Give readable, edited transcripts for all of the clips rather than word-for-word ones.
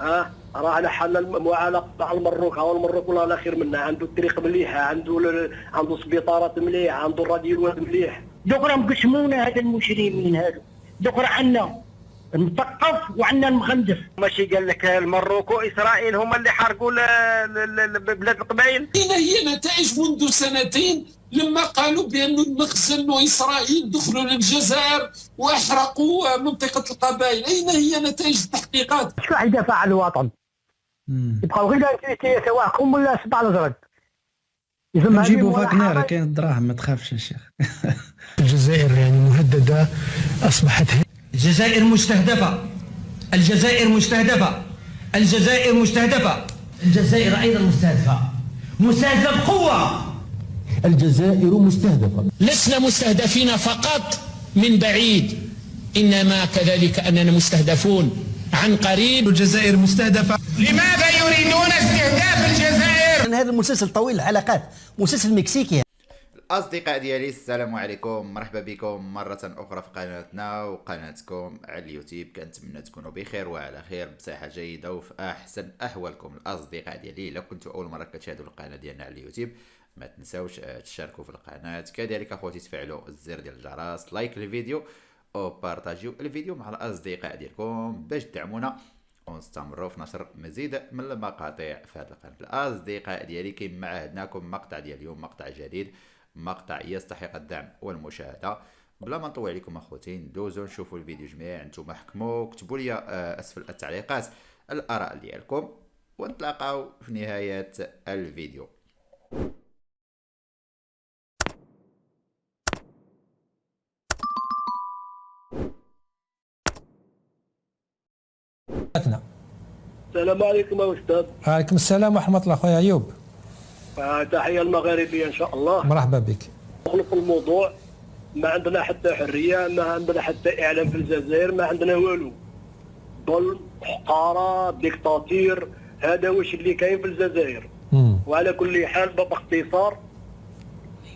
راه على حل المعالقه مع المروك. ها المروك والله لا خير منه، عنده الطريق مليحه، عنده سبيطارات مليحه، عنده الراديوات مليح. دوك راه مقسمونا هاد المجرمين هادو، دوك راه عندنا المثقف وعندنا المخندف. ماشي قال لك المروك واسرائيل هما اللي حرقوا بلاد القبائل؟ أين هي نتائج منذ سنتين لما قالوا بأن المخزن وإسرائيل دخلوا للجزائر وأحرقوا منطقة القبائل؟ أين هي نتائج التحقيقات؟ شكون يدافع على الوطن؟ يبقاو غير سواءكم ولا سبع الازرق. نجيبوا فاغنر، كاين الدراهم ما تخافش يا شيخ. الجزائر يعني مهددة، أصبحت الجزائر مستهدفة، الجزائر مستهدفة، الجزائر مستهدفة، الجزائر أيضا مستهدفة، مستهدفة بقوة. الجزائر مستهدفة. لسنا مستهدفين فقط من بعيد، إنما كذلك أننا مستهدفون عن قريب. الجزائر مستهدفة. لماذا يريدون استهداف الجزائر؟ هذا المسلسل طويل الحلقات، مسلسل مكسيكي. الأصدقاء ديالي السلام عليكم، مرحبا بكم مرة أخرى في قناتنا وقناتكم على اليوتيوب. كنتمنى تكونوا بخير وعلى خير بصحة جيدة وفي أحسن أحوالكم. الأصدقاء ديالي إلا كنتوا أول مرة كتشاهدوا القناة ديالنا على اليوتيوب ما تنساوش تشاركوا في القناة، كذلك أخوتي تفعلوا الزر ديال الجرس، لايك الفيديو وبارطاجيو الفيديو مع الأصدقاء ديالكم باش تدعمونا ونستمروا في نشر مزيد من المقاطع في هذا القناة. الأصدقاء ديالي كما عهدناكم مقطع ديال اليوم مقطع جديد، مقطع يستحق الدعم والمشاهدة. بلا ما نطول عليكم اخوتي ندوزو نشوفوا الفيديو جميع، نتوما حكموا، كتبوا لي اسفل التعليقات الاراء ديالكم ونتلاقاو في نهاية الفيديو. السلام عليكم يا استاذ. وعليكم السلام ورحمة الله خويا أيوب. تحية المغاربية ان شاء الله. مرحبا بك. نخلص الموضوع، ما عندنا حتى حرية، ما عندنا حتى اعلام في الجزائر، ما عندنا والو. ظلم، حقارة، ديكتاتير، هذا واش اللي كاين في الجزائر. وعلى كل حال باختصار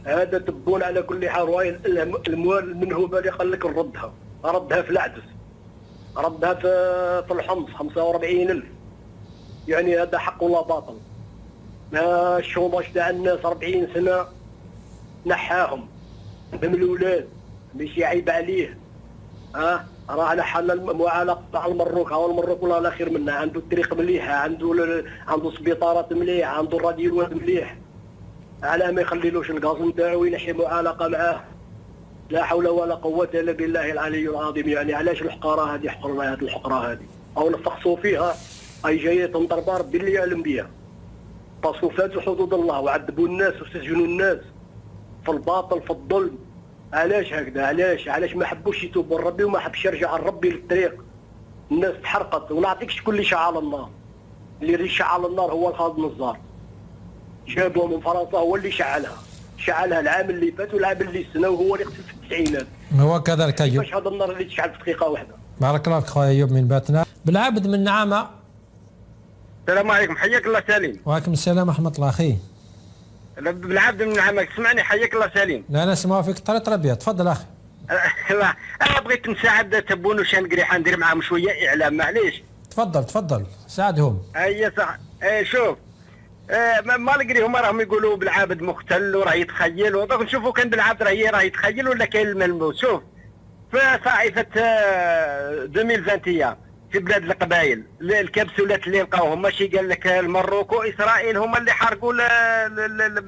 هذا تبون على كل حال رواي الاموال المنهوبة اللي قال لك ردها في العدس، ردها في الحمص 45,000، يعني هذا حق ولا باطل. الشوماج تاع الناس 40 سنة نحاهم من الولاد، ماشي عيب عليه. راه على حل المعالقه مع المروك. ها المروك والله لا خير منه، عنده الطريق مليحه، عنده سبيطارات مليحه، عنده الراديوات مليح. على ما يخليلوش الغاز نتاعو وينحي معالقه معاه. لا حول ولا قوه الا بالله العلي العظيم. يعني علاش الحقاره هذه حقرنا هذه الحقره هذه او نفحصوا فيها؟ اي جايه تنضرب ربي اللي يعلم بها. باسكو فاتوا حدود الله وعذبوا الناس وسجنوا الناس في الباطل في الظلم. علاش هكذا؟ علاش ما حبوش يتوبوا لربي وما حبش يرجع لربي للطريق؟ الناس تحرقت. ونعطيك شكون اللي شعل النار. اللي شعل النار هو الخالد النزار، جابوه من فرنسا، هو اللي شعلها العام اللي فات والعام اللي سنه، وهو اللي قتل في التسعينات. هو كذلك أيوب. كيفاش هذا النار اللي تشعل في دقيقه واحده؟ بارك الله فيك خويا أيوب من باتنا. بالعبد من نعامة. السلام عليكم، حياك الله سليم. وعليكم السلام ورحمة الله أخي. بالعبد من نعامة، تسمعني؟ حياك الله سليم. لا أنا نسمع فيك طريق ربيع، تفضل أخي. أنا بغيت نساعد تبون وشانقريحة، ندير معاهم شوية إعلام معليش. تفضل ساعدهم. أي صح. شوف، ما لقري هما راهم يقولوا بالعابد مختل وراه يتخيل، ودوك نشوفوا كان بالعابد راه يتخيل ولا كاين الملموس. شوف في صحيفة 2021 في بلاد القبائل الكبسولات اللي لقاوهم، ماشي قال لك المروك وإسرائيل هما اللي حرقوا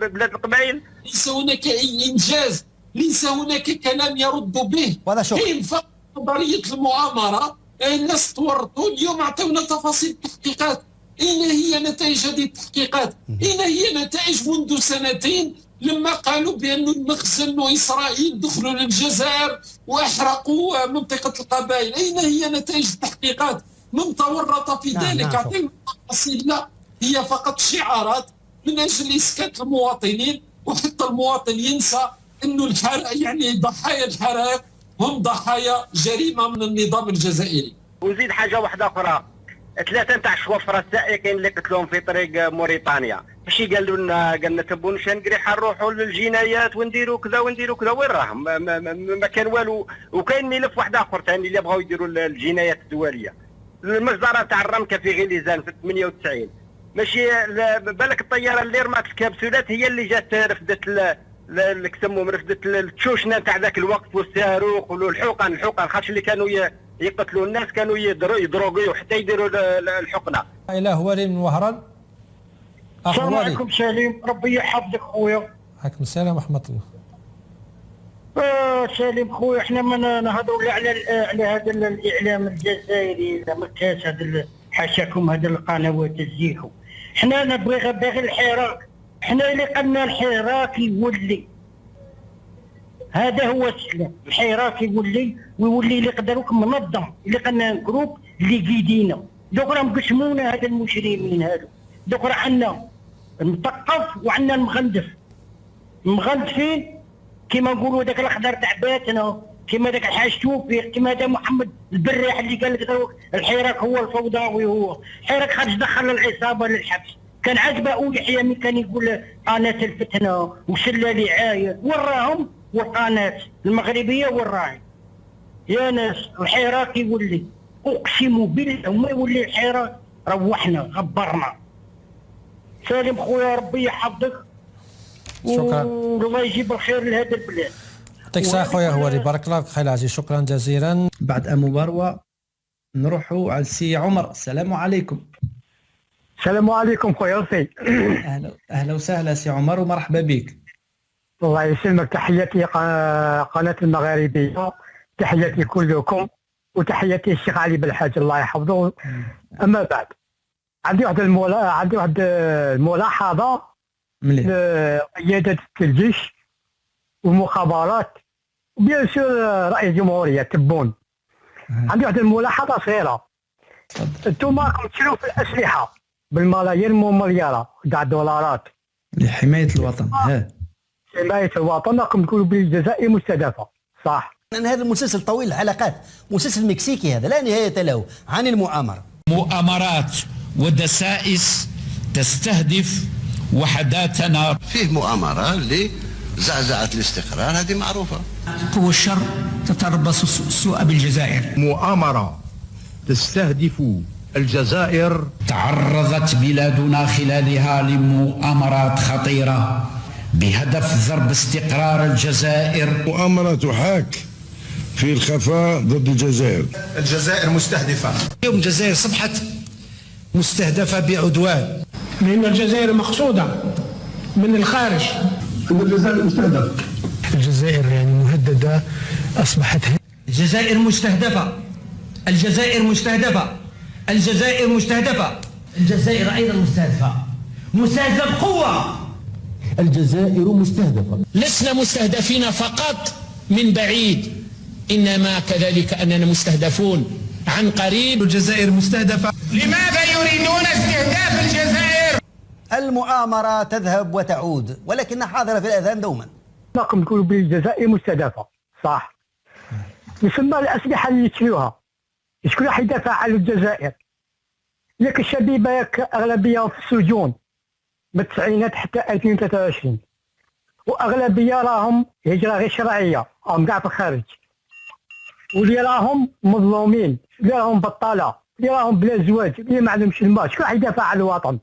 بلاد القبائل؟ ليس هناك أي إنجاز، ليس هناك كلام يرد به. كاين فقط نظرية المؤامرة. الناس تورطوا اليوم، عطونا تفاصيل التحقيقات. أين هي نتائج هذه التحقيقات؟ أين هي نتائج منذ سنتين لما قالوا بأن المخزن وإسرائيل دخلوا للجزائر وأحرقوا منطقة القبائل؟ أين هي نتائج التحقيقات؟ من تورط في ذلك؟ أعطينا تفاصيل. لا، هي فقط شعارات من أجل إسكات المواطنين، وحتى المواطن ينسى أنه يعني ضحايا الحرائق هم ضحايا جريمة من النظام الجزائري. ونزيد حاجة واحدة أخرى، 3 نتاع الشوفرة السائقين اللي قتلوهم في طريق موريتانيا، ماشي قالوا لنا تبون شنقريحة نروحوا للجنايات ونديروا كذا ونديروا كذا؟ وين راهم؟ ما كان والو. وكاين ملف واحد اخر ثاني اللي بغاو يديروا الجنايات الدوليه. المجزره تاع الرمكه في غليزان في 98. ماشي بالك الطياره اللي رمات الكبسولات هي اللي جات رفدت اللي كسموهم رفدت التشوشنه تاع ذاك الوقت والصاروخ والحقن خاطش اللي كانوا يقتلوا الناس كانوا يدروغيو حتى يديروا الحقنه. اله ولي من وهران. السلام عليكم سليم، ربي يحفظك خويا. عليكم السلام ورحمه الله. سليم خويا، احنا ما نهضروا على هذا الاعلام الجزائري مكاس هذا حاشاكم هذا القنوات الزيكو. احنا نبغي باغي الحراك، احنا اللي قلنا الحراك يولي، هذا هو السلام. الحراك يولي ويولي اللي قدروك منظم، اللي قلنا جروب اللي قيدينا دوك راهم قسمونا هذا المجرمين هذو. دوك راه عندنا المثقف وعندنا المغندف. المغندفين كيما نقولوا داك الاخضر تاع باتنا، كيما داك الحاج توفيق، كيما هذا محمد البراح اللي قال لك الحراك هو الفوضوي. هو الحراك خرج دخل العصابه للحبس، كان عجبه يحيى ملي كان يقول قناه الفتنه وشلالي عايد، وراهم والقناه المغربيه وراهم. يا ناس الحراك يولي، اقسم بالله وما يولي الحراك روحنا غبرنا. سالم خويا ربي يحفظك. شكرا. والله يجيب الخير لهذا البلاد. يعطيك الصحة خويا هواري، بارك الله فيك خير العزيز، شكرا جزيلا. بعد مباروة نروحوا على السي عمر. السلام عليكم. السلام عليكم خويا وفي. اهلا وسهلا سي عمر ومرحبا بك. الله يسلمك، تحياتي قناة المغاربية، تحياتي كلكم، وتحياتي الشيخ علي بالحاج الله يحفظه. اما بعد عندي واحد الملاحظة لقيادة الجيش والمخابرات وبيان سور رئيس الجمهورية تبون. عندي واحد الملاحظة صغيرة. انتم راكم تشروا في الأسلحة بالملايين ومليارات تاع الدولارات لحماية الوطن. حماية الوطن، راكم تقولوا بالجزائر مستهدفة، صح؟ لأن هذا المسلسل طويل الحلقات، مسلسل مكسيكي هذا لا نهاية له، عن المؤامرة. مؤامرات ودسائس تستهدف وحداتنا. فيه مؤامرة اللي زعزعت الاستقرار، هذه معروفة. قوى الشر تتربص السوء بالجزائر. مؤامرة تستهدف الجزائر. تعرضت بلادنا خلالها لمؤامرات خطيرة بهدف ضرب استقرار الجزائر. مؤامرة تحاك في الخفاء ضد الجزائر. الجزائر مستهدفة. اليوم الجزائر أصبحت مستهدفة بعدوان، لأن الجزائر مقصودة من الخارج. الجزائر مستهدفة. الجزائر يعني مهددة، أصبحت الجزائر مستهدفة. الجزائر مستهدفة. الجزائر مستهدفة. الجزائر أيضا مستهدفة، مستهدفة بقوة. الجزائر مستهدفة. لسنا مستهدفين فقط من بعيد، إنما كذلك أننا مستهدفون عن قريب. الجزائر مستهدفة. لماذا يريدون استهداف الجزائر؟ المؤامرة تذهب وتعود ولكنها حاضرة في الأذهان دوما. راكم تقولوا بالجزائر مستهدفة، صح؟ يسمى الأسلحة اللي يشتروها، شكون راح يدافع على الجزائر؟ ياك الشبيبة ياك أغلبية في السجون من التسعينات حتى 2023، وأغلبية راهم هجرة غير شرعية، راهم كاع في الخارج، واللي راهم مظلومين، اللي راهم بطالة، اللي راهم بلا زواج، اللي ما عندهمش الماء، شكون راح يدافع على الوطن؟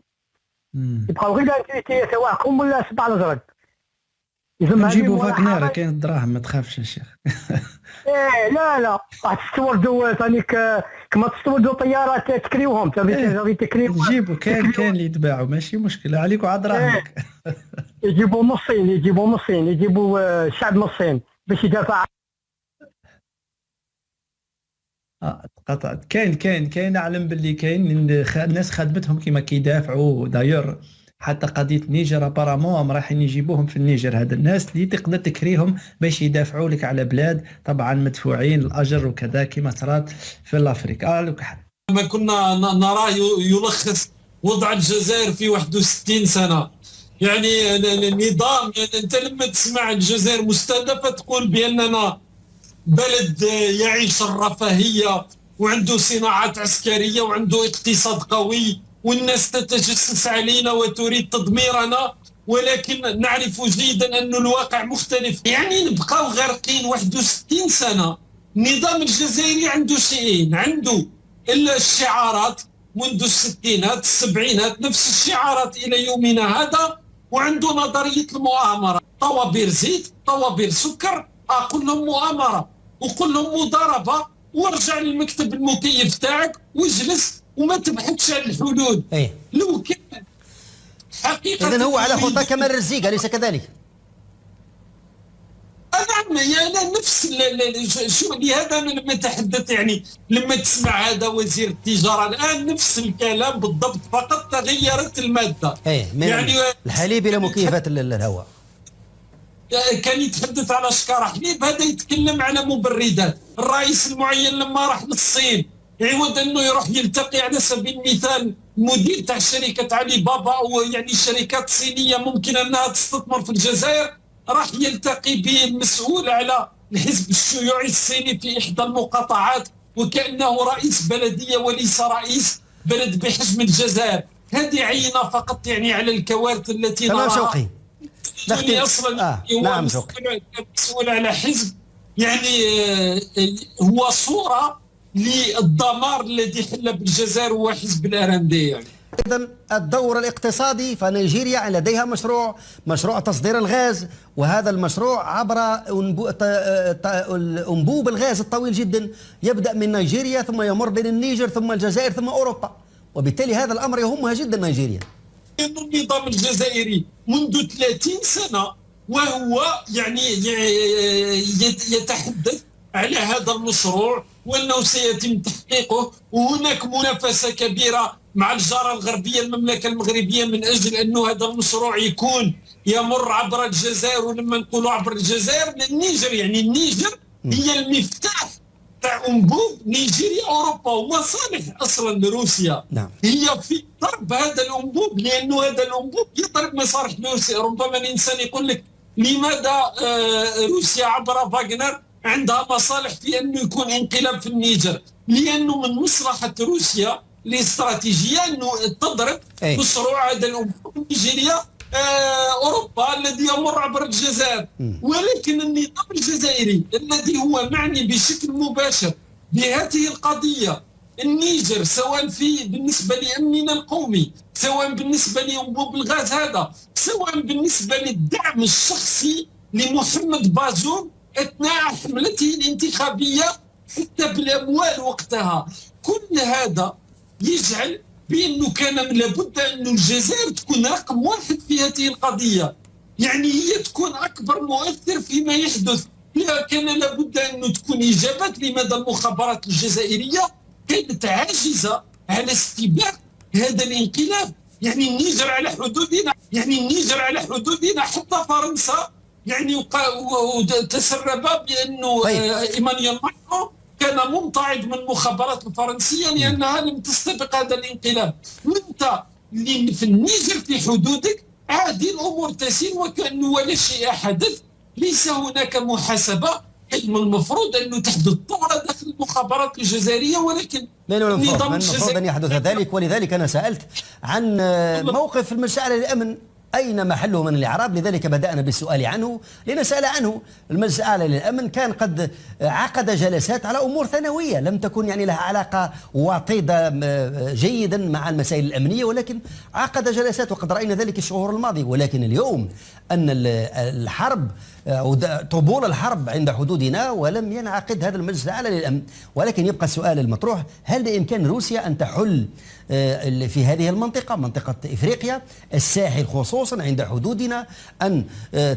يبقاو غير الانتيتي تواعكم ولا سبع الازرق. نجيبوا فاغنر، كاين الدراهم ما تخافش يا شيخ. لا راح تستوردوا ثاني كما تستوردوا طيارات تكريوهم نجيبوا كاين اللي يتباعوا ماشي مشكله عليكم عاد دراهمك. يجيبوا نصين يجيبوا الشعب نصين باش يدافع. قطعت. كاين نعلم باللي كاين الناس خدمتهم كيما كيدافعوا. دايور حتى قضيه نيجر ابارامون رايحين يجيبوهم في النيجر، هذا الناس اللي تقدر تكريهم باش يدافعوا لك على بلاد طبعا مدفوعين الاجر وكذا كما صارت في الافريقيا. ما كنا نراه يلخص وضع الجزائر في 61 سنه، يعني النظام. يعني انت لما تسمع الجزائر مستهدفه تقول باننا بلد يعيش الرفاهيه وعنده صناعات عسكريه وعنده اقتصاد قوي والناس تتجسس علينا وتريد تدميرنا، ولكن نعرف جيدا أن الواقع مختلف. يعني نبقاو غارقين 61 سنة. النظام الجزائري عنده شيئين، عنده الشعارات منذ الستينات السبعينات، نفس الشعارات الى يومنا هذا. وعنده نظريه المؤامره، طوابير زيت طوابير سكر، اقول لهم مؤامره وقول لهم مضاربه، وارجع للمكتب المكيف تاعك واجلس وما تبحثش عن الحلول. لو كان حقيقه اذا هو على خطى كمال الرزيق، اليس كذلك؟ نعم، يعني نفس شو لهذا انا لما تحدث، يعني لما تسمع هذا وزير التجاره الان نفس الكلام بالضبط، فقط تغيرت الماده. يعني الحليب الى مكيفات الهواء. كان يتحدث على شكاره حليب، هذا يتكلم على مبردات. الرئيس المعين لما راح للصين يعود انه يروح يلتقي على سبيل المثال مدير تاع شركه علي بابا او يعني شركات صينيه ممكن انها تستثمر في الجزائر، راح يلتقي بالمسؤول على الحزب الشيوعي الصيني في احدى المقاطعات وكانه رئيس بلديه وليس رئيس بلد بحجم الجزائر. هذه عينه فقط يعني على الكوارث التي نراها. تمام شوقي. اصلا هو مسؤول على حزب، يعني هو صوره للدمار الذي حل بالجزائر هو حزب الارندي. يعني اذا الدور الاقتصادي فنيجيريا لديها مشروع تصدير الغاز، وهذا المشروع عبر انبوب الغاز الطويل جدا يبدا من نيجيريا ثم يمر بين النيجر ثم الجزائر ثم اوروبا، وبالتالي هذا الامر يهمها جدا نيجيريا. النظام الجزائري منذ 30 سنه وهو يعني يتحدث على هذا المشروع وانه سيتم تحقيقه، وهناك منافسه كبيره مع الجاره الغربيه المملكه المغربيه من اجل انه هذا المشروع يكون يمر عبر الجزائر. ولما نقولوا عبر الجزائر النيجر، يعني النيجر هي المفتاح تاع انبوب نيجيريا اوروبا ومصالح اصلا لروسيا. نعم. هي في ضرب هذا الانبوب، لانه هذا الانبوب يضرب مصالح روسيا. ربما الانسان يقول لك لماذا روسيا عبر فاغنر عندها مصالح في انه يكون انقلاب في النيجر؟ لانه من مصلحه روسيا الاستراتيجيه انه تضرب مشروع هذا الانبوب نيجيريا اوروبا الذي يمر عبر الجزائر. ولكن النظام الجزائري الذي هو معني بشكل مباشر بهذه القضيه، النيجر سواء بالنسبه لامننا القومي، سواء بالنسبه لانبوب الغاز هذا، سواء بالنسبه للدعم الشخصي لمحمد بازوم اثناء حملته الانتخابيه حتى بالاموال وقتها، كل هذا يجعل بانه كان لابد ان الجزائر تكون رقم واحد في هذه القضيه، يعني هي تكون اكبر مؤثر فيما يحدث. كان لابد انه تكون اجابات لماذا المخابرات الجزائريه كانت عاجزه على استباق هذا الانقلاب. يعني النيجر على حدودنا، حتى فرنسا يعني تسرب بانه ايمانويل ماكرون كان ممتعض من المخابرات الفرنسيه لانها لم تستبق هذا الانقلاب. وانت في النيجر في حدودك عادي الامور تسير وكانه ولا شيء حدث، ليس هناك محاسبه. من المفروض انه تحدث ثوره داخل المخابرات الجزائريه، ولكن من المفروض ان يحدث ذلك. ولذلك انا سالت عن موقف المجلس الاعلى للامن، أين محله من الإعراب؟ لذلك بدأنا بالسؤال عنه لنسأل عنه. المجلس الأعلى للأمن كان قد عقد جلسات على أمور ثانوية لم تكن يعني لها علاقة وطيدة جيدا مع المسائل الأمنية، ولكن عقد جلسات وقد رأينا ذلك الشهور الماضية. ولكن اليوم أن الحرب طبول الحرب عند حدودنا ولم ينعقد هذا المجلس الأعلى للأمن. ولكن يبقى السؤال المطروح، هل بإمكان روسيا أن تحل في هذه المنطقة، منطقة إفريقيا الساحل خصوصا عند حدودنا، أن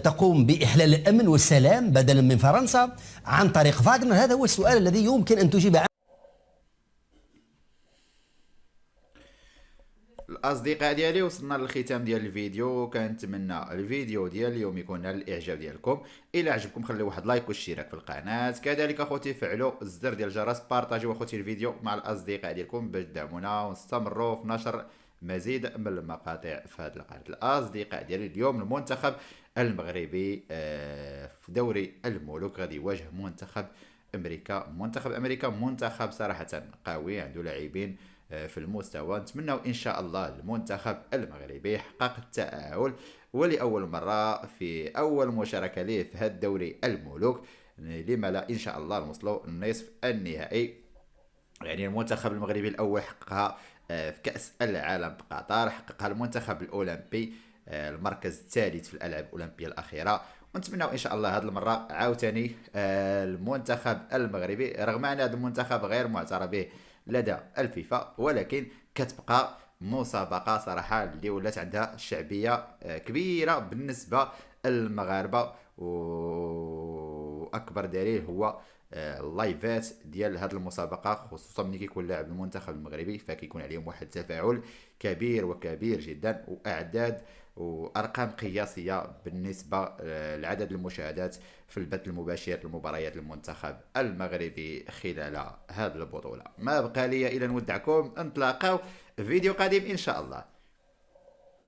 تقوم بإحلال الأمن والسلام بدلا من فرنسا عن طريق فاغنر؟ هذا هو السؤال الذي يمكن أن تجيب عنه. الاصدقاء ديالي وصلنا للختام ديال الفيديو. كنتمنى الفيديو ديال اليوم يكون نال الاعجاب ديالكم. الى عجبكم خليو واحد لايك واشتراك في القناه، كذلك اخوتي فعلوا الزر ديال الجرس، بارطاجيو اخوتي الفيديو مع الاصدقاء ديالكم باش تدعمونا ونستمروا في نشر مزيد من المقاطع في هذا القناه. الاصدقاء ديالي اليوم المنتخب المغربي في دوري الملوك غادي يواجه منتخب امريكا. منتخب صراحه قوي، عنده لاعبين في المستوى. نتمنى ان شاء الله المنتخب المغربي يحقق التأهل ولأول مرة في أول مشاركة ليه في هذا الدوري الملوك. لما لا إن شاء الله نوصلوا لنصف النهائي يعني المنتخب المغربي الاول حققها في كأس العالم بقطر، حققها المنتخب الاولمبي المركز الثالث في الالعاب الاولمبيه الاخيره. ونتمنى ان شاء الله هذه المره عاوتاني المنتخب المغربي، رغم ان هذا المنتخب غير معترف به لدى الفيفا، ولكن كتبقى مسابقه صراحه اللي ولات عندها شعبيه كبيره بالنسبه للمغاربه. واكبر دليل هو اللايفات ديال هذه المسابقه، خصوصا ملي كيكون لاعب المنتخب المغربي فكيكون عليهم واحد التفاعل كبير وكبير جدا، واعداد وارقام قياسيه بالنسبه لعدد المشاهدات في البث المباشر لمباريات المنتخب المغربي خلال هذه البطوله. ما بقى لي الا نودعكم، نتلاقاو في فيديو قادم ان شاء الله.